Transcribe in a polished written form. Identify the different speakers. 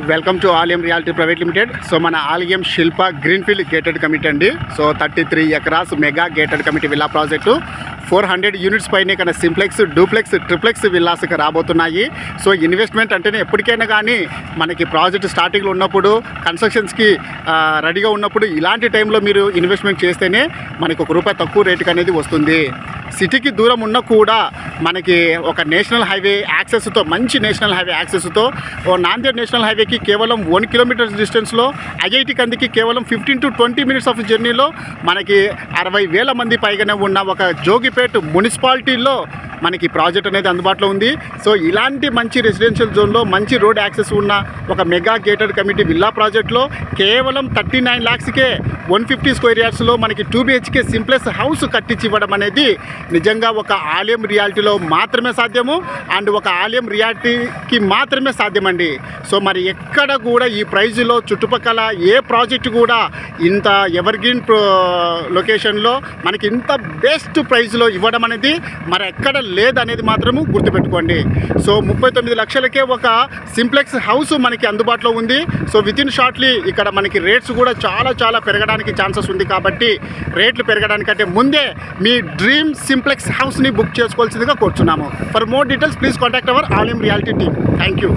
Speaker 1: Welcome to Allium reality private limited. So మన Allium Shilpa greenfield gated community అండి. So 33 acres mega gated community villa project 400 units పైన ఇక్కడ simplex, duplex, triplex విల్లాస్కి రాబోతున్నాయి. So investment అంటేనే ఎప్పటికైనా కానీ మనకి ప్రాజెక్ట్ స్టార్టింగ్లో ఉన్నప్పుడు, కన్స్ట్రక్షన్స్కి రెడీగా ఉన్నప్పుడు ఇలాంటి టైంలో మీరు ఇన్వెస్ట్మెంట్ చేస్తేనే మనకి ₹1 తక్కువ రేటుకి అనేది వస్తుంది. సిటీకి దూరం ఉన్నా కూడా మనకి ఒక నేషనల్ హైవే యాక్సెస్తో, మంచి నేషనల్ హైవే యాక్సెస్తో, నాందేడ్ నేషనల్ హైవేకి కేవలం 1 కిలోమీటర్స్ డిస్టెన్స్లో, ఐఐటి కందికి కేవలం 15 to 20 మినిట్స్ ఆఫ్ జర్నీలో మనకి 60,000 మంది పైగానే ఉన్న ఒక జోగిపేట్ మున్సిపాలిటీలో మనకి ప్రాజెక్ట్ అనేది అందుబాటులో ఉంది. సో ఇలాంటి మంచి రెసిడెన్షియల్ జోన్లో మంచి రోడ్ యాక్సెస్ ఉన్న ఒక మెగా గేటెడ్ కమిటీ విల్లా ప్రాజెక్ట్లో కేవలం 39 lakhsకే 150 స్క్వేర్ యార్డ్స్లో మనకి 2 BHK సింప్లెక్స్ హౌస్ కట్టించి ఇవ్వడం అనేది నిజంగా ఒక ఆలియం రియాలిటీలో మాత్రమే సాధ్యము, అండ్ ఒక ఆలియం రియాలిటీకి మాత్రమే సాధ్యమండి. సో మరి ఎక్కడ కూడా ఈ ప్రైజ్లో చుట్టుపక్కల ఏ ప్రాజెక్టు కూడా ఇంత ఎవర్గ్రీన్ లొకేషన్లో మనకి ఇంత బెస్ట్ ప్రైజ్లో ఇవ్వడం అనేది మరి ఎక్కడ లేదనేది మాత్రము గుర్తుపెట్టుకోండి. సో 39 లక్షలకే ఒక సింప్లెక్స్ హౌస్ మనకి అందుబాటులో ఉంది. సో వితిన్ షార్ట్లీ ఇక్కడ మనకి రేట్స్ కూడా చాలా పెరగడానికి ఛాన్సెస్ ఉంది. కాబట్టి రేట్లు పెరగడానికంటే ముందే మీ డ్రీమ్ సింప్లెక్స్ హౌస్ని బుక్ చేసుకోవాల్సిందిగా కోరుచున్నాము. For more details please contact our Allium reality team. Thank you.